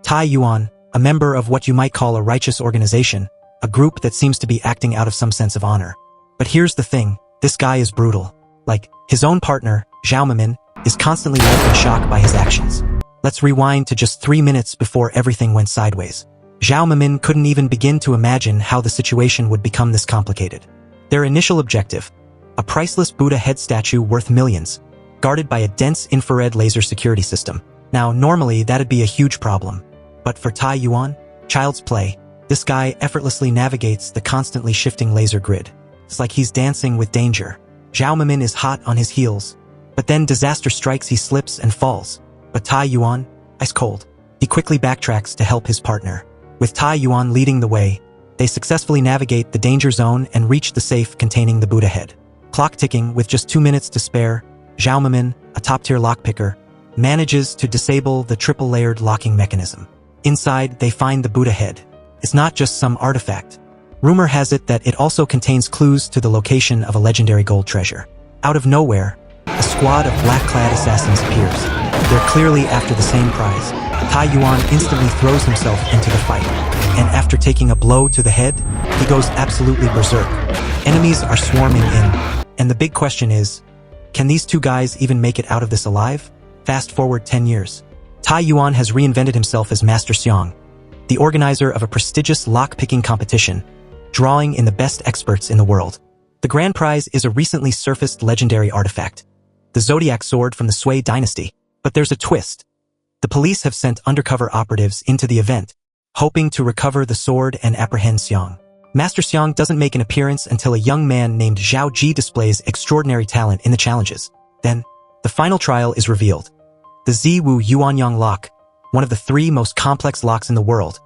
Tai Yuan, a member of what you might call a righteous organization, a group that seems to be acting out of some sense of honor. But here's the thing, this guy is brutal. Like, his own partner, Zhao Mamin, is constantly left in shock by his actions. Let's rewind to just 3 minutes before everything went sideways. Zhao Mamin couldn't even begin to imagine how the situation would become this complicated. Their initial objective, a priceless Buddha head statue worth millions, guarded by a dense infrared laser security system. Now, normally that'd be a huge problem. But for Tai Yuan, child's play, this guy effortlessly navigates the constantly shifting laser grid. It's like he's dancing with danger. Zhao Mamin is hot on his heels. But then disaster strikes, he slips and falls. But Tai Yuan, ice cold. He quickly backtracks to help his partner. With Tai Yuan leading the way, they successfully navigate the danger zone and reach the safe containing the Buddha head. Clock ticking, with just 2 minutes to spare, Zhao Mamin, a top-tier lockpicker, manages to disable the triple-layered locking mechanism. Inside, they find the Buddha head. It's not just some artifact. Rumor has it that it also contains clues to the location of a legendary gold treasure. Out of nowhere, a squad of black-clad assassins appears. They're clearly after the same prize. Tai Yuan instantly throws himself into the fight, and after taking a blow to the head, he goes absolutely berserk. Enemies are swarming in, and the big question is, can these two guys even make it out of this alive? Fast forward 10 years. Tai Yuan has reinvented himself as Master Xiang, the organizer of a prestigious lock-picking competition, drawing in the best experts in the world. The grand prize is a recently surfaced legendary artifact, the Zodiac Sword from the Sui dynasty. But there's a twist. The police have sent undercover operatives into the event, hoping to recover the sword and apprehend Xiang. Master Xiang doesn't make an appearance until a young man named Zhao Ji displays extraordinary talent in the challenges. Then, the final trial is revealed. The Ziwu Yuanyang lock, one of the 3 most complex locks in the world,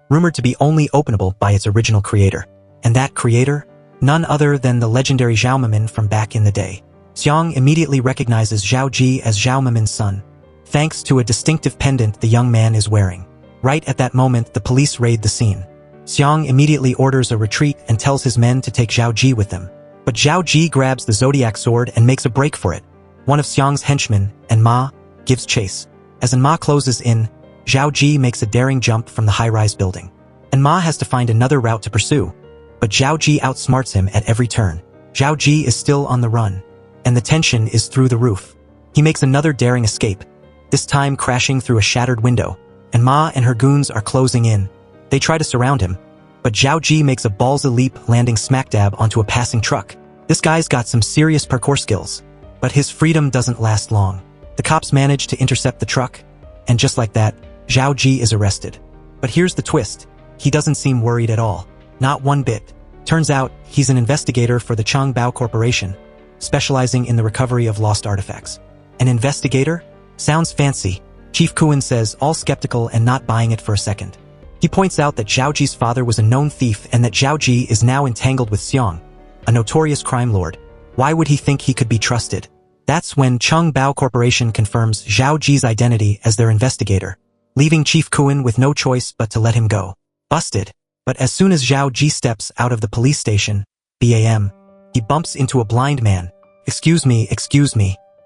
rumored to be only openable by its original creator. And that creator? None other than the legendary Zhao Mamin from back in the day. Xiang immediately recognizes Zhao Ji as Zhao Mamin's son, thanks to a distinctive pendant the young man is wearing. Right at that moment, the police raid the scene. Xiang immediately orders a retreat and tells his men to take Zhao Ji with them. But Zhao Ji grabs the Zodiac Sword and makes a break for it. One of Xiang's henchmen, Enma, gives chase. As Enma closes in, Zhao Ji makes a daring jump from the high-rise building. Enma has to find another route to pursue, but Zhao Ji outsmarts him at every turn. Zhao Ji is still on the run, and the tension is through the roof. He makes another daring escape, this time crashing through a shattered window. Enma and her goons are closing in. They try to surround him, but Zhao Ji makes a ballsy leap, landing smack dab onto a passing truck. This guy's got some serious parkour skills, but his freedom doesn't last long. The cops manage to intercept the truck, and just like that, Zhao Ji is arrested. But here's the twist. He doesn't seem worried at all. Not one bit. Turns out, he's an investigator for the Changbao Corporation, specializing in the recovery of lost artifacts. An investigator? Sounds fancy. Chief Kuan says, all skeptical and not buying it for a second. He points out that Zhao Ji's father was a known thief and that Zhao Ji is now entangled with Xiang, a notorious crime lord. Why would he think he could be trusted? That's when Changbao Corporation confirms Zhao Ji's identity as their investigator, leaving Chief Kuan with no choice but to let him go. Busted. But as soon as Zhao Ji steps out of the police station, BAM, he bumps into a blind man. Excuse me,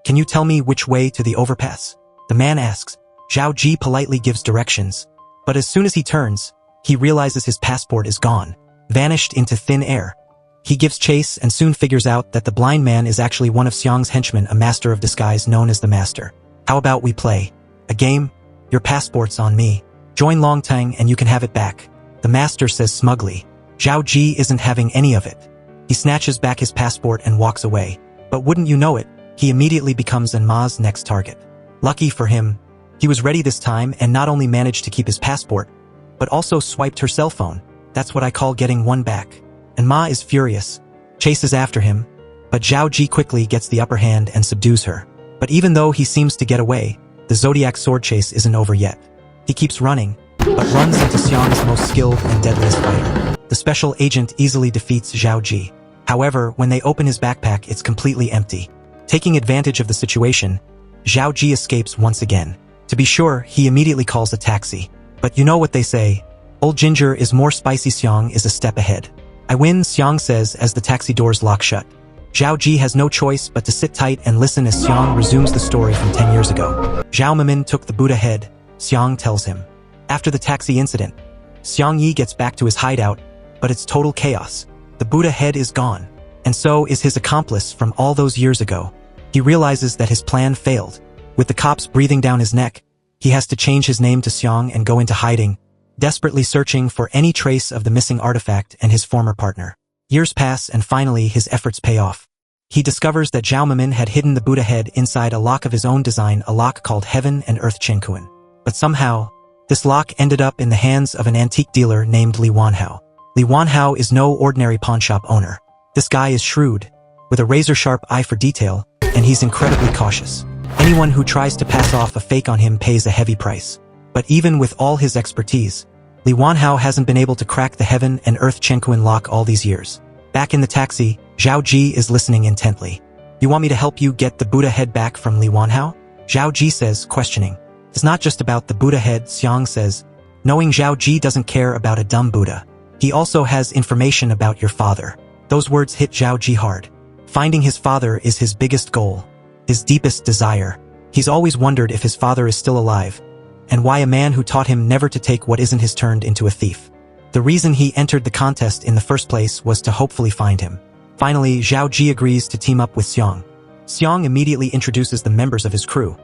can you tell me which way to the overpass? The man asks. Zhao Ji politely gives directions. But as soon as he turns, he realizes his passport is gone, vanished into thin air. He gives chase and soon figures out that the blind man is actually one of Xiang's henchmen, a master of disguise known as the Master. How about we play a game? Your passport's on me. Join Longtang and you can have it back. The Master says smugly. Zhao Ji isn't having any of it. He snatches back his passport and walks away. But wouldn't you know it, he immediately becomes Enma's next target. Lucky for him, he was ready this time and not only managed to keep his passport, but also swiped her cell phone. That's what I call getting one back. Enma is furious, chases after him, but Zhao Ji quickly gets the upper hand and subdues her. But even though he seems to get away, the Zodiac sword chase isn't over yet. He keeps running, but runs into Xiang's most skilled and deadliest fighter. The special agent easily defeats Zhao Ji. However, when they open his backpack, it's completely empty. Taking advantage of the situation, Zhao Ji escapes once again. To be sure, he immediately calls a taxi. But you know what they say, old ginger is more spicy. Xiang is a step ahead. I win, Xiang says as the taxi doors lock shut. Zhao Ji has no choice but to sit tight and listen as Xiang resumes the story from 10 years ago. Zhao Mamin took the Buddha head, Xiang tells him. After the taxi incident, Xiang Yi gets back to his hideout, but it's total chaos. The Buddha head is gone, and so is his accomplice from all those years ago. He realizes that his plan failed. With the cops breathing down his neck, he has to change his name to Xiang and go into hiding, desperately searching for any trace of the missing artifact and his former partner. Years pass and finally his efforts pay off. He discovers that Zhao Mimin had hidden the Buddha head inside a lock of his own design, a lock called Heaven and Earth Chenkuan. But somehow, this lock ended up in the hands of an antique dealer named Li Wanhao. Li Wanhao is no ordinary pawnshop owner. This guy is shrewd, with a razor-sharp eye for detail, and he's incredibly cautious. Anyone who tries to pass off a fake on him pays a heavy price. But even with all his expertise, Li Wanhao hasn't been able to crack the Heaven and Earth Chenkuan lock all these years. Back in the taxi, Zhao Ji is listening intently. "You want me to help you get the Buddha head back from Li Wanhao?" Zhao Ji says, questioning. "It's not just about the Buddha head," Xiang says, knowing Zhao Ji doesn't care about a dumb Buddha. "He also has information about your father." Those words hit Zhao Ji hard. Finding his father is his biggest goal, his deepest desire. He's always wondered if his father is still alive, and why a man who taught him never to take what isn't his turned into a thief. The reason he entered the contest in the first place was to hopefully find him. Finally, Zhao Ji agrees to team up with Xiang. Xiang immediately introduces the members of his crew.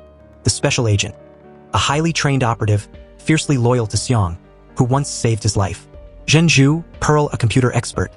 The Special Agent, a highly trained operative, fiercely loyal to Xiang, who once saved his life. Zhenju, Pearl, a computer expert,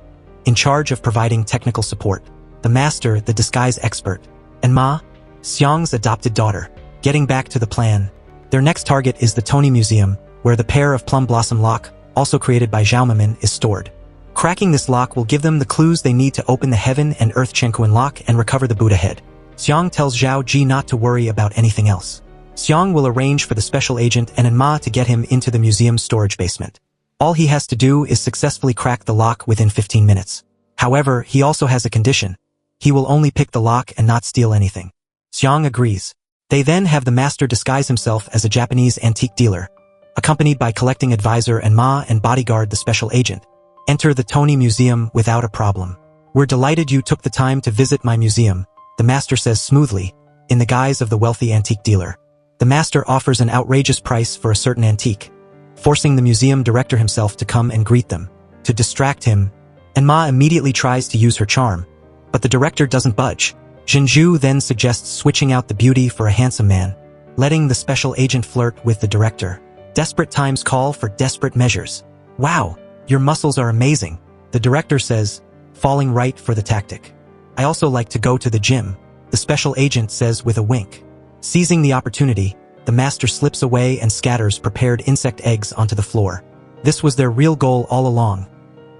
in charge of providing technical support. The Master, the disguise expert. And Ma, Xiang's adopted daughter. Getting back to the plan, their next target is the Tony Museum, where the pair of Plum Blossom lock, also created by Zhao Mimin, is stored. Cracking this lock will give them the clues they need to open the Heaven and Earth Chenkuan lock and recover the Buddha head. Xiang tells Zhao Ji not to worry about anything else. Xiang will arrange for the Special Agent and Enma to get him into the museum's storage basement. All he has to do is successfully crack the lock within 15 minutes. However, he also has a condition. He will only pick the lock and not steal anything. Xiang agrees. They then have the Master disguise himself as a Japanese antique dealer, accompanied by collecting advisor Enma and bodyguard the Special Agent. Enter the Tony Museum without a problem. "We're delighted you took the time to visit my museum," the Master says smoothly, in the guise of the wealthy antique dealer. The Master offers an outrageous price for a certain antique, forcing the museum director himself to come and greet them. To distract him, Enma immediately tries to use her charm, but the director doesn't budge. Zhenju then suggests switching out the beauty for a handsome man, letting the Special Agent flirt with the director. Desperate times call for desperate measures. "Wow, your muscles are amazing," the director says, falling right for the tactic. "I also like to go to the gym," the Special Agent says with a wink. Seizing the opportunity, the Master slips away and scatters prepared insect eggs onto the floor. This was their real goal all along,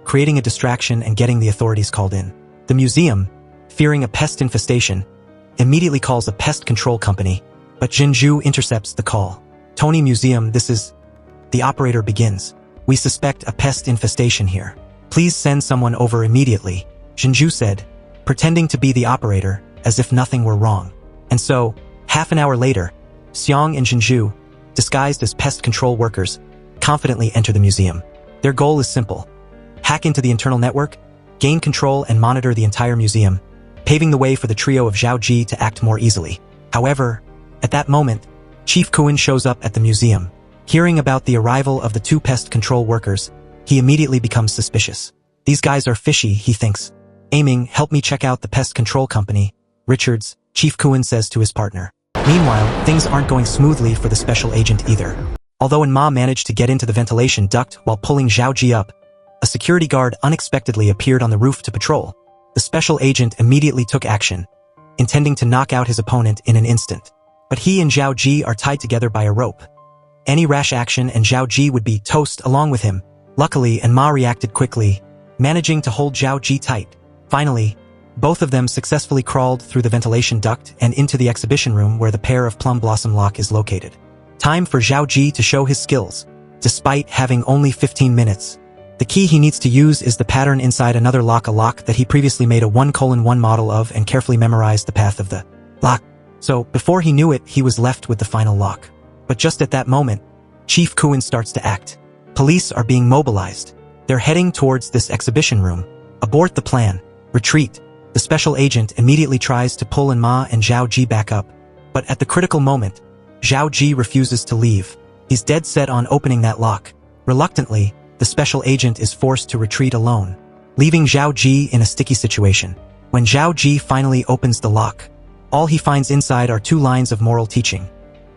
creating a distraction and getting the authorities called in. The museum, fearing a pest infestation, immediately calls a pest control company, but Zhenju intercepts the call. "Tony Museum, this is..." The operator begins. "We suspect a pest infestation here. Please send someone over immediately," Zhenju said, pretending to be the operator, as if nothing were wrong. And so, half an hour later, Xiang and Zhenju, disguised as pest control workers, confidently enter the museum. Their goal is simple: hack into the internal network, gain control and monitor the entire museum, paving the way for the trio of Zhao Ji to act more easily. However, at that moment, Chief Kuan shows up at the museum. Hearing about the arrival of the two pest control workers, he immediately becomes suspicious. "These guys are fishy," he thinks. Aiming, "Help me check out the pest control company, Richards," Chief Kuan says to his partner. Meanwhile, things aren't going smoothly for the Special Agent either. Although Enma managed to get into the ventilation duct while pulling Zhao Ji up, a security guard unexpectedly appeared on the roof to patrol. The Special Agent immediately took action, intending to knock out his opponent in an instant. But he and Zhao Ji are tied together by a rope. Any rash action and Zhao Ji would be toast along with him. Luckily, Enma reacted quickly, managing to hold Zhao Ji tight. Finally, both of them successfully crawled through the ventilation duct and into the exhibition room where the pair of Plum Blossom lock is located. Time for Zhao Ji to show his skills. Despite having only 15 minutes, the key he needs to use is the pattern inside another lock, a lock that he previously made a 1:1 model of and carefully memorized the path of the lock. So, before he knew it, he was left with the final lock. But just at that moment, Chief Kuan starts to act. Police are being mobilized. They're heading towards this exhibition room. Abort the plan. Retreat. The Special Agent immediately tries to pull Enma and Zhao Ji back up. But at the critical moment, Zhao Ji refuses to leave. He's dead set on opening that lock. Reluctantly, the special agent is forced to retreat alone, leaving Zhao Ji in a sticky situation. When Zhao Ji finally opens the lock, all he finds inside are 2 lines of moral teaching.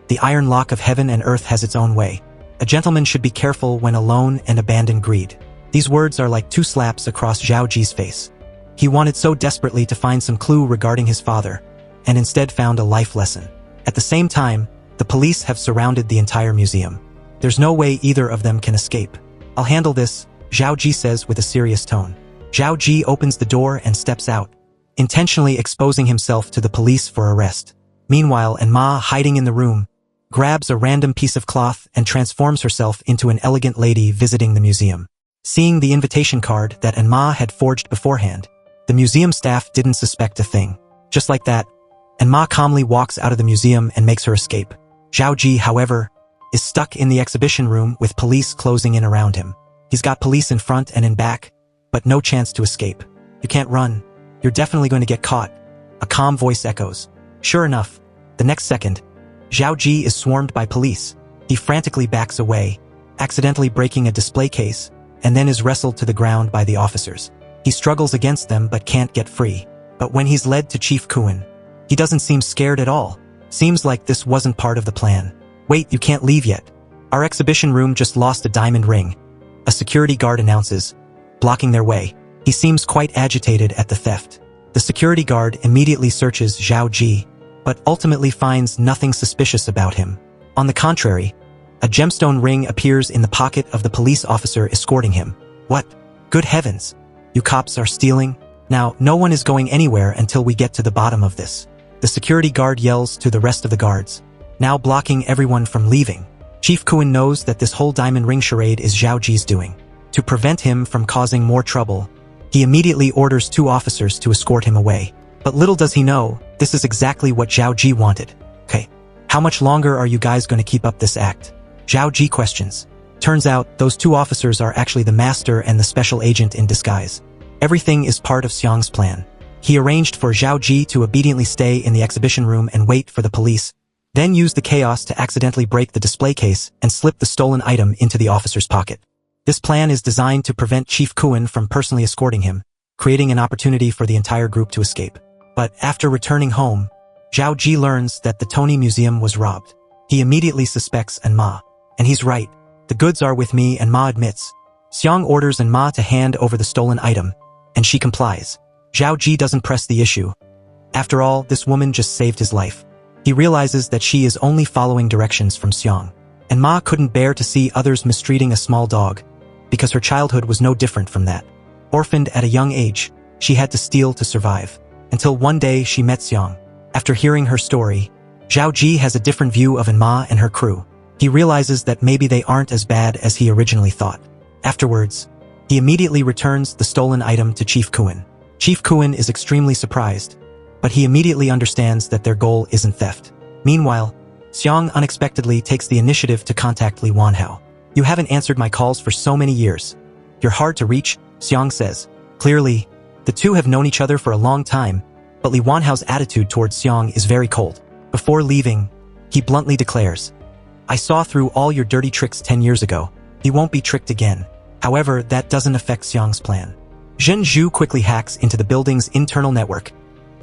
The iron lock of heaven and earth has its own way. A gentleman should be careful when alone and abandon greed. These words are like 2 slaps across Zhao Ji's face. He wanted so desperately to find some clue regarding his father, and instead found a life lesson. At the same time, the police have surrounded the entire museum. There's no way either of them can escape. I'll handle this, Zhao Ji says with a serious tone. Zhao Ji opens the door and steps out, intentionally exposing himself to the police for arrest. Meanwhile, Enma, hiding in the room, grabs a random piece of cloth and transforms herself into an elegant lady visiting the museum. Seeing the invitation card that Enma had forged beforehand, the museum staff didn't suspect a thing. Just like that, Enma calmly walks out of the museum and makes her escape. Zhao Ji, however, is stuck in the exhibition room with police closing in around him. He's got police in front and in back, but no chance to escape. You can't run. You're definitely going to get caught. A calm voice echoes. Sure enough, the next second, Zhao Ji is swarmed by police. He frantically backs away, accidentally breaking a display case, and then is wrestled to the ground by the officers. He struggles against them but can't get free. But when he's led to Chief Kuan, he doesn't seem scared at all. Seems like this wasn't part of the plan. Wait, you can't leave yet. Our exhibition room just lost a diamond ring, a security guard announces, blocking their way. He seems quite agitated at the theft. The security guard immediately searches Zhao Ji, but ultimately finds nothing suspicious about him. On the contrary, a gemstone ring appears in the pocket of the police officer escorting him. What? Good heavens! You cops are stealing? Now, no one is going anywhere until we get to the bottom of this. The security guard yells to the rest of the guards, now blocking everyone from leaving. Chief Kuan knows that this whole diamond ring charade is Zhao Ji's doing. To prevent him from causing more trouble, he immediately orders 2 officers to escort him away. But little does he know, this is exactly what Zhao Ji wanted. Okay, how much longer are you guys going to keep up this act? Zhao Ji questions. Turns out, those 2 officers are actually the master and the special agent in disguise. Everything is part of Xiang's plan. He arranged for Zhao Ji to obediently stay in the exhibition room and wait for the police, then use the chaos to accidentally break the display case and slip the stolen item into the officer's pocket. This plan is designed to prevent Chief Kuan from personally escorting him, creating an opportunity for the entire group to escape. But after returning home, Zhao Ji learns that the Tony Museum was robbed. He immediately suspects Enma. And he's right. The goods are with me, Enma admits. Xiang orders Enma to hand over the stolen item, and she complies. Zhao Ji doesn't press the issue. After all, this woman just saved his life. He realizes that she is only following directions from Xiang. Enma couldn't bear to see others mistreating a small dog, because her childhood was no different from that. Orphaned at a young age, she had to steal to survive. Until one day she met Xiang. After hearing her story, Zhao Ji has a different view of Enma and her crew. He realizes that maybe they aren't as bad as he originally thought. Afterwards, he immediately returns the stolen item to Chief Kuan. Chief Kuan is extremely surprised, but he immediately understands that their goal isn't theft. Meanwhile, Xiang unexpectedly takes the initiative to contact Li Wanhao. You haven't answered my calls for so many years. You're hard to reach, Xiang says. Clearly, the two have known each other for a long time, but Li Wanhao's attitude towards Xiang is very cold. Before leaving, he bluntly declares, I saw through all your dirty tricks 10 years ago. He won't be tricked again. However, that doesn't affect Xiang's plan. Zhen Zhu quickly hacks into the building's internal network,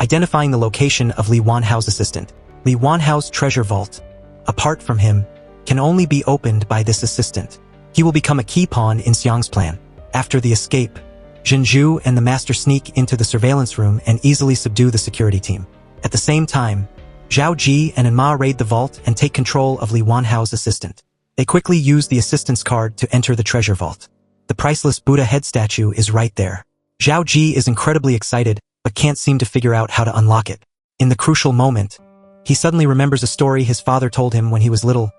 identifying the location of Li Wanhao's assistant. Li Wanhao's treasure vault, apart from him, can only be opened by this assistant. He will become a key pawn in Xiang's plan. After the escape, Zhen Zhu and the master sneak into the surveillance room and easily subdue the security team. At the same time, Zhao Ji and Enma raid the vault and take control of Li Wanhao's assistant. They quickly use the assistant's card to enter the treasure vault. The priceless Buddha head statue is right there. Zhao Ji is incredibly excited, but can't seem to figure out how to unlock it. In the crucial moment, he suddenly remembers a story his father told him when he was little.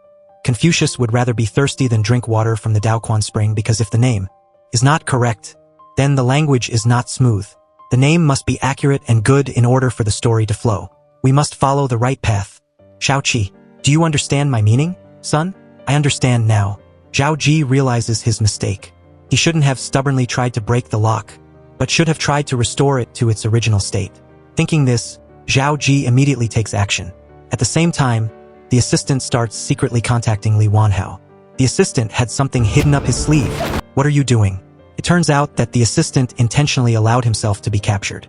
Confucius would rather be thirsty than drink water from the Daoquan spring because if the name is not correct, then the language is not smooth. The name must be accurate and good in order for the story to flow. We must follow the right path. Shaoqi, do you understand my meaning, son? I understand now. Zhao Ji realizes his mistake. He shouldn't have stubbornly tried to break the lock, but should have tried to restore it to its original state. Thinking this, Zhao Ji immediately takes action. At the same time, the assistant starts secretly contacting Li Wanhao. The assistant had something hidden up his sleeve. What are you doing? It turns out that the assistant intentionally allowed himself to be captured.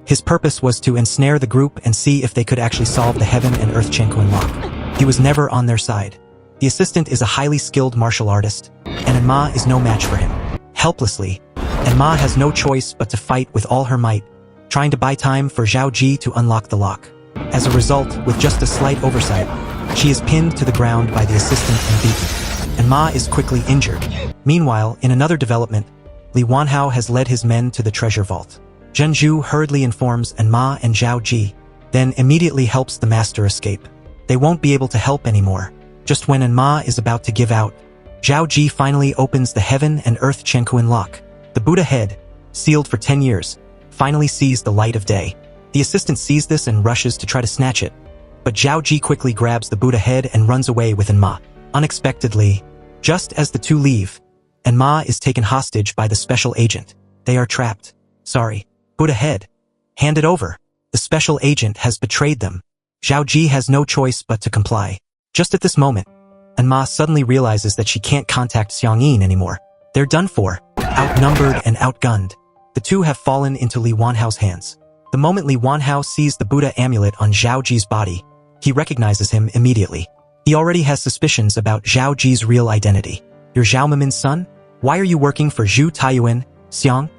His purpose was to ensnare the group and see if they could actually solve the Heaven and Earth Chenkuin lock. He was never on their side. The assistant is a highly skilled martial artist, and Enma is no match for him. Helplessly, Enma has no choice but to fight with all her might, trying to buy time for Zhao Ji to unlock the lock. As a result, with just a slight oversight, she is pinned to the ground by the assistant and beaten. Enma is quickly injured. Meanwhile, in another development, Li Wanhao has led his men to the treasure vault. Zhenju hurriedly informs Enma and Zhao Ji, then immediately helps the master escape. They won't be able to help anymore. Just when Enma is about to give out, Zhao Ji finally opens the Heaven and Earth Chenkuin lock. The Buddha head, sealed for 10 years, finally sees the light of day. The assistant sees this and rushes to try to snatch it, but Zhao Ji quickly grabs the Buddha head and runs away with Enma. Unexpectedly, just as the two leave, Enma is taken hostage by the special agent. They are trapped. Sorry, Buddha head. Hand it over. The special agent has betrayed them. Zhao Ji has no choice but to comply. Just at this moment, Enma suddenly realizes that she can't contact Xiang Yin anymore. They're done for. Outnumbered and outgunned, the two have fallen into Li Wanhao's hands. The moment Li Wanhao sees the Buddha amulet on Zhao Ji's body, he recognizes him immediately. He already has suspicions about Zhao Ji's real identity. You're Zhao Mimin's son? Why are you working for Zhu Taiyuan, Xiang?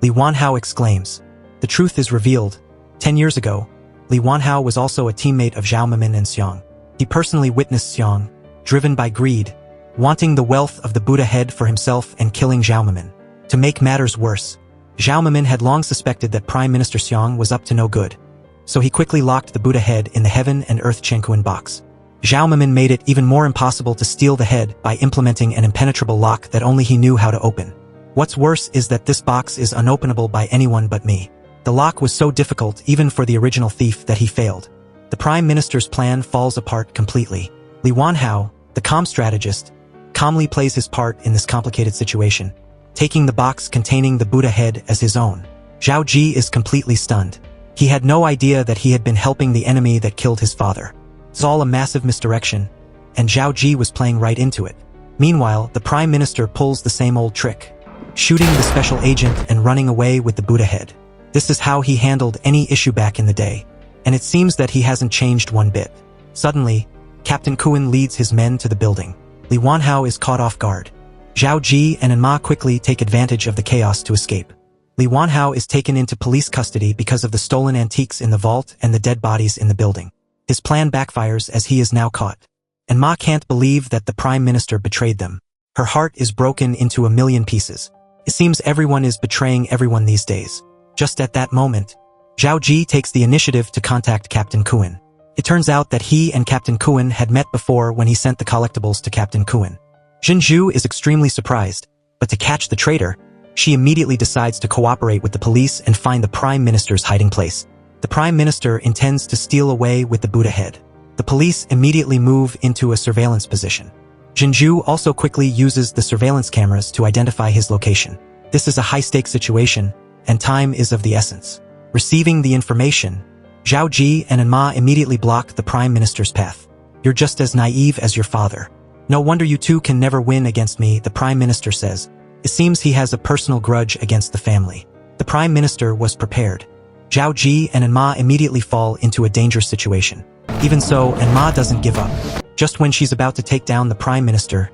Li Wanhao exclaims. The truth is revealed. 10 years ago, Li Wanhao was also a teammate of Zhao Mimin and Xiang. He personally witnessed Xiang, driven by greed, wanting the wealth of the Buddha head for himself and killing Zhao Mimin. To make matters worse, Zhao Mimin had long suspected that Prime Minister Xiang was up to no good, so he quickly locked the Buddha head in the Heaven and Earth Chenkuin box. Zhao Mimin made it even more impossible to steal the head by implementing an impenetrable lock that only he knew how to open. What's worse is that this box is unopenable by anyone but me. The lock was so difficult even for the original thief that he failed. The Prime Minister's plan falls apart completely. Li Wanhao, the calm strategist, calmly plays his part in this complicated situation, taking the box containing the Buddha head as his own. Zhao Ji is completely stunned. He had no idea that he had been helping the enemy that killed his father. It's all a massive misdirection, and Zhao Ji was playing right into it. Meanwhile, the Prime Minister pulls the same old trick, shooting the special agent and running away with the Buddha head. This is how he handled any issue back in the day, and it seems that he hasn't changed one bit. Suddenly, Captain Kuan leads his men to the building. Li Wanhao is caught off guard. Zhao Ji and Enma quickly take advantage of the chaos to escape. Li Wanhao is taken into police custody because of the stolen antiques in the vault and the dead bodies in the building. His plan backfires as he is now caught. Enma can't believe that the Prime Minister betrayed them. Her heart is broken into a million pieces. It seems everyone is betraying everyone these days. Just at that moment, Zhao Ji takes the initiative to contact Captain Kuan. It turns out that he and Captain Kuan had met before when he sent the collectibles to Captain Kuan. Zhenju is extremely surprised, but to catch the traitor, she immediately decides to cooperate with the police and find the Prime Minister's hiding place. The Prime Minister intends to steal away with the Buddha head. The police immediately move into a surveillance position. Zhenju also quickly uses the surveillance cameras to identify his location. This is a high-stakes situation, and time is of the essence. Receiving the information, Zhao Ji and Enma immediately block the Prime Minister's path. You're just as naive as your father. No wonder you two can never win against me, the Prime Minister says. It seems he has a personal grudge against the family. The Prime Minister was prepared. Zhao Ji and Enma immediately fall into a dangerous situation. Even so, Enma doesn't give up. Just when she's about to take down the Prime Minister,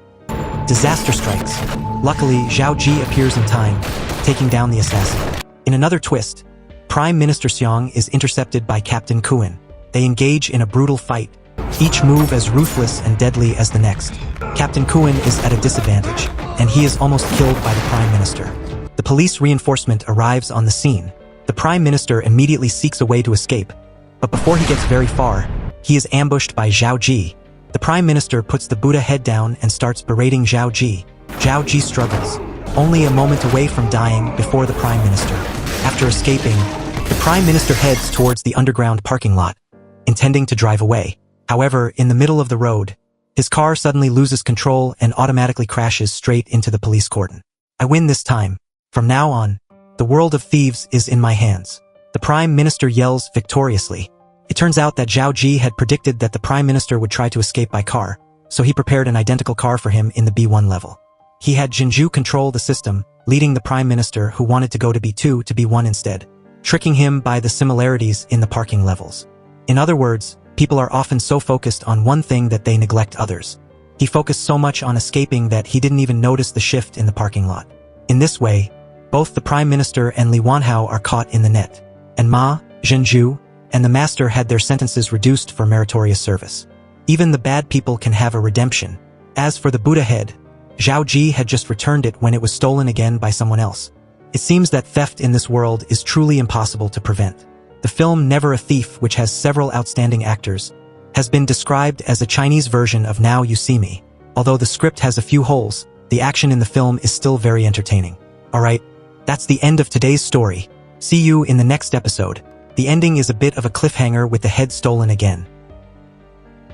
disaster strikes. Luckily, Zhao Ji appears in time, taking down the assassin. In another twist, Prime Minister Xiang is intercepted by Captain Kuan. They engage in a brutal fight, each move as ruthless and deadly as the next. Captain Kuan is at a disadvantage, and he is almost killed by the Prime Minister. The police reinforcement arrives on the scene. The Prime Minister immediately seeks a way to escape, but before he gets very far, he is ambushed by Zhao Ji. The Prime Minister puts the Buddha head down and starts berating Zhao Ji. Zhao Ji struggles, only a moment away from dying before the Prime Minister. After escaping, the Prime Minister heads towards the underground parking lot, intending to drive away. However, in the middle of the road, his car suddenly loses control and automatically crashes straight into the police cordon. I win this time. From now on, the world of thieves is in my hands. The Prime Minister yells victoriously. It turns out that Zhao Ji had predicted that the Prime Minister would try to escape by car, so he prepared an identical car for him in the B1 level. He had Jinju control the system, leading the Prime Minister who wanted to go to B2 to B1 instead, tricking him by the similarities in the parking levels. In other words, people are often so focused on one thing that they neglect others. He focused so much on escaping that he didn't even notice the shift in the parking lot. In this way, both the Prime Minister and Li Wanhao are caught in the net, and Ma, Jinju, and the Master had their sentences reduced for meritorious service. Even the bad people can have a redemption. As for the Buddha head, Zhao Ji had just returned it when it was stolen again by someone else. It seems that theft in this world is truly impossible to prevent. The film Never a Thief, which has several outstanding actors, has been described as a Chinese version of Now You See Me. Although the script has a few holes, the action in the film is still very entertaining. Alright, that's the end of today's story. See you in the next episode. The ending is a bit of a cliffhanger with the head stolen again.